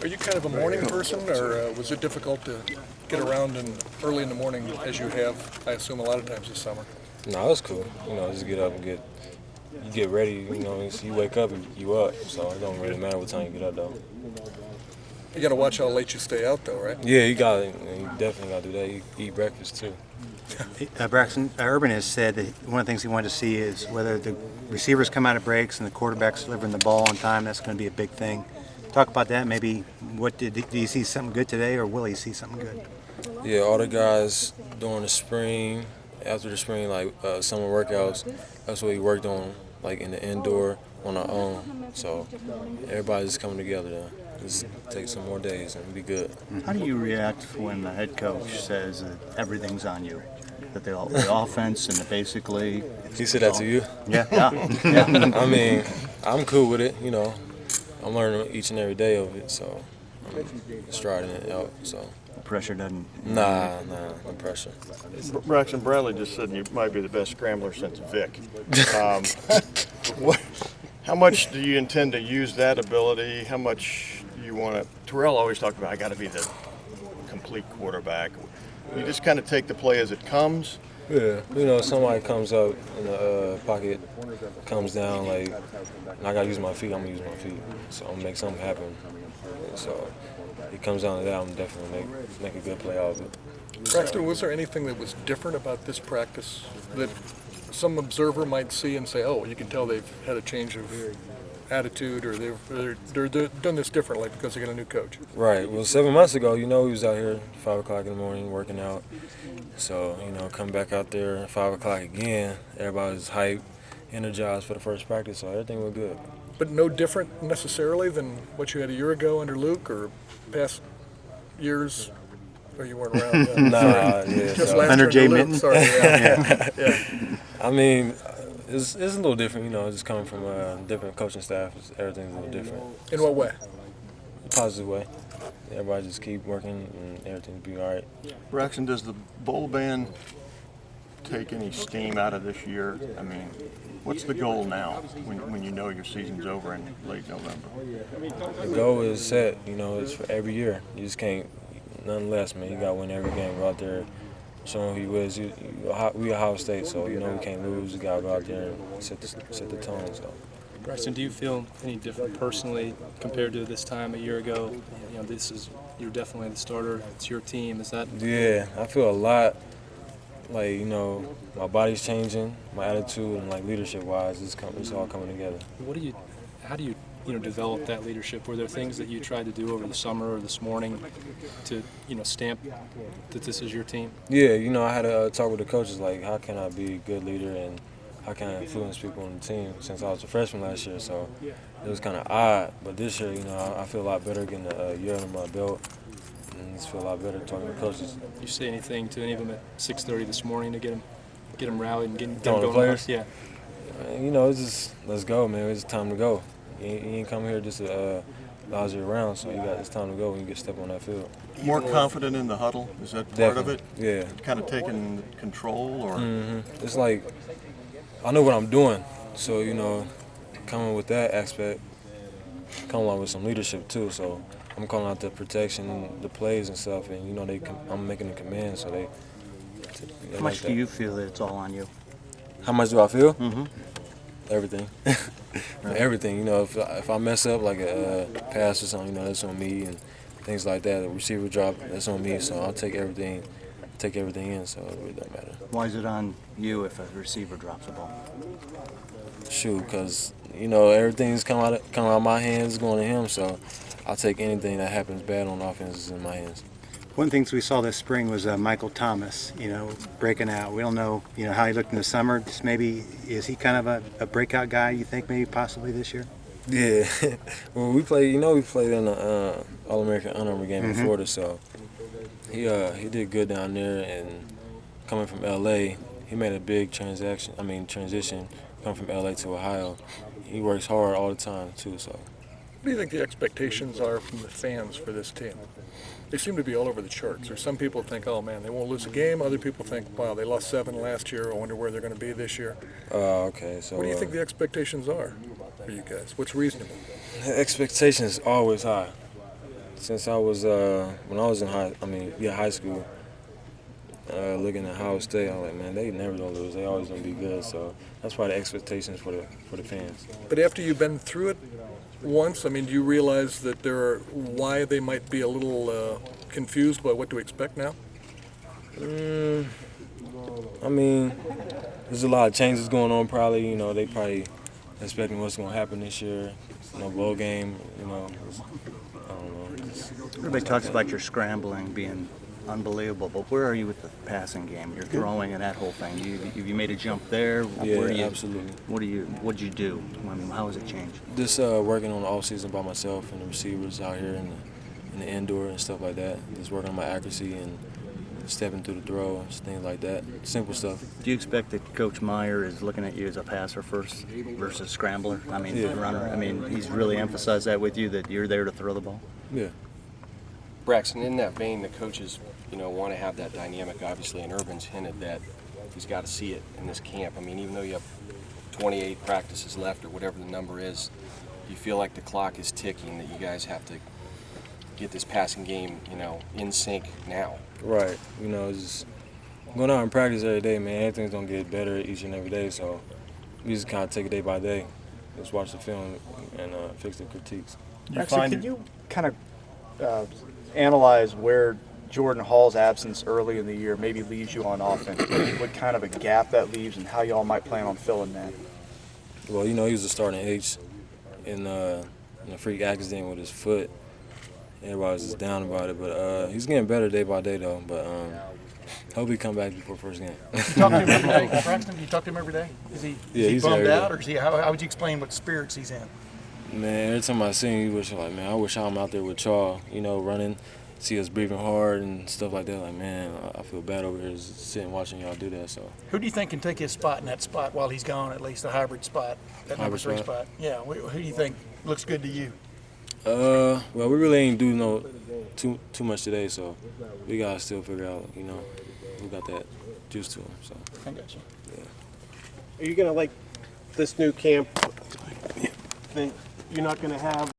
Are you kind of a morning person, or was it difficult to get around early in the morning as you have, I assume, a lot of times this summer? No, it's cool. Just get up and you get ready. You wake up, you up. So it don't really matter what time you get up, though. You got to watch how late you stay out, though, right? Yeah, you definitely got to do that. You eat breakfast, too. Braxton, Urban has said that one of the things he wanted to see is whether the receivers come out of breaks and the quarterback's delivering the ball on time. That's going to be a big thing. Talk about that. Maybe do you see something good today, or will he see something good? Yeah, all the guys during the spring, after the spring, like summer workouts, that's what we worked on, like in the indoor on our own. So everybody's coming together now. Just take some more days and be good. How do you react when the head coach says that everything's on you? That the offense and basically... He said that to you? Yeah. I mean, I'm cool with it, I'm learning each and every day of it, so I'm striding it out, so. Pressure doesn't... Nah, no pressure. Braxton, Bradley just said you might be the best scrambler since Vic. How much do you intend to use that ability? How much do you want to... Terrell always talked about, I got to be the complete quarterback. You just kind of take the play as it comes? Yeah, somebody comes up in the pocket, comes down, and I got to use my feet, I'm going to use my feet. So I'm going to make something happen. So it comes down to that, I'm definitely make a good play out of it. Braxton, was there anything that was different about this practice that some observer might see and say, oh, you can tell they've had a change of attitude, or they're done this differently because they got a new coach? Right. Well, 7 months ago, we was out here 5 o'clock in the morning working out. So, come back out there at 5 o'clock again, everybody's hyped, energized for the first practice, so everything went good. But no different necessarily than what you had a year ago under Luke, or past years, or you weren't around then? Just last under year Jay Luke. Minton? Sorry, yeah. I mean, it's a little different, just coming from a different coaching staff. Everything's a little different. In what way? Positive way. Everybody just keep working and everything will be all right. Braxton, does the bowl ban take any steam out of this year? I mean, what's the goal now when you know your season's over in late November? The goal is set, it's for every year. You just can't, nothing less, man. You got to win every game. Go out there, show them who you is. We Ohio State, so we can't lose. You got to go out there and set the tone. So. Braxton, do you feel any different personally compared to this time a year ago? You're definitely the starter. It's your team. Is that? Yeah, I feel a lot. My body's changing, my attitude, and leadership-wise, it's all coming together. How do you develop that leadership? Were there things that you tried to do over the summer or this morning to stamp that this is your team? Yeah, I had to talk with the coaches, how can I be a good leader and how can I influence people on the team, since I was a freshman last year, so it was kind of odd. But this year, I feel a lot better getting a year under my belt, and just feel a lot better talking to coaches. Did you say anything to any of them at 6:30 this morning to get them rallied and get them going? The players? Yeah. It's just, let's go, man. It's time to go. You ain't come here just to lousy around, so it's time to go when you get step on that field. More confident in the huddle? Is that part of it? Yeah. Kind of taking control, or? Mm-hmm. It's I know what I'm doing, so coming with that aspect, come along with some leadership too. So I'm calling out the protection, the plays and stuff, and I'm making the commands, so they. How much do you feel that it's all on you? How much do I feel? Mm-hmm. Everything. Everything. If I mess up like a pass or something, that's on me, and things like that. A receiver drop, that's on me. So I'll take everything in. So it really doesn't matter. Why is it on you if a receiver drops the ball? Shoot, because everything's come out of my hands going to him. So I'll take anything that happens bad on offense is in my hands. One of the things we saw this spring was Michael Thomas, breaking out. We don't know, how he looked in the summer. Just maybe, is he kind of a breakout guy, you think, maybe possibly this year? Yeah. Well, we played in the All-American Honor game in Florida, so he did good down there. And coming from L.A., he made a big transition coming from L.A. to Ohio. He works hard all the time, too, so. What do you think the expectations are from the fans for this team? They seem to be all over the charts. Or some people think, oh man, they won't lose a game. Other people think, wow, they lost 7 last year. I wonder where they're going to be this year. Okay. So what do you think the expectations are for you guys? What's reasonable? The expectation is always high. since I was when I was in high school. Looking at Ohio State, I'm like, man, they never gonna lose. They always gonna be good. So that's probably the expectations for the fans. But after you've been through it once, I mean, do you realize that why they might be a little confused by what to expect now? I mean, there's a lot of changes going on. Probably, they probably expecting what's gonna happen this year. Bowl game. I don't know. Everybody talks about your scrambling being unbelievable, but where are you with the passing game? You're throwing and that whole thing. You made a jump there. Yeah, Where do you, absolutely. What'd you do? I mean, how has it changed? Just working on the off season by myself and the receivers out here in the indoor and stuff like that. Just working on my accuracy and stepping through the throw, things like that. Simple stuff. Do you expect that Coach Meyer is looking at you as a passer first versus scrambler? I mean, Yeah. runner. I mean, he's really emphasized that with you, that you're there to throw the ball. Yeah. Braxton, in that vein, the coaches, want to have that dynamic, obviously, and Urban's hinted that he's got to see it in this camp. I mean, even though you have 28 practices left or whatever the number is, you feel like the clock is ticking, that you guys have to get this passing game, in sync now. Right. Just going out and practice every day, man. Everything's gonna get better each and every day. So we just kind of take it day by day. Just watch the film and fix the critiques. Actually, can you kind of analyze where Jordan Hall's absence early in the year maybe leaves you on offense? What kind of a gap that leaves, and how y'all might plan on filling that? Well, he was a starting H in a freak accident with his foot. Everybody was just down about it, but he's getting better day by day, though. But hope he come back before first game. You talk to him every day, Braxton? You talk to him every day? Is he he's bummed every day. out, or is he? How would you explain what spirits he's in? Man, every time I see him, I wish I'm out there with y'all, running, see us breathing hard and stuff like that. Like, man, I feel bad over here just sitting watching y'all do that. So Who do you think can take his spot in that spot while he's gone? At least the hybrid spot, that number Hybrid 3 spot? spot. Yeah. Who do you think looks good to you? well, we really ain't do too much today, so we gotta still figure out, who got that juice to him. So I got you. Are you going to, like, this new camp, think you're not going to have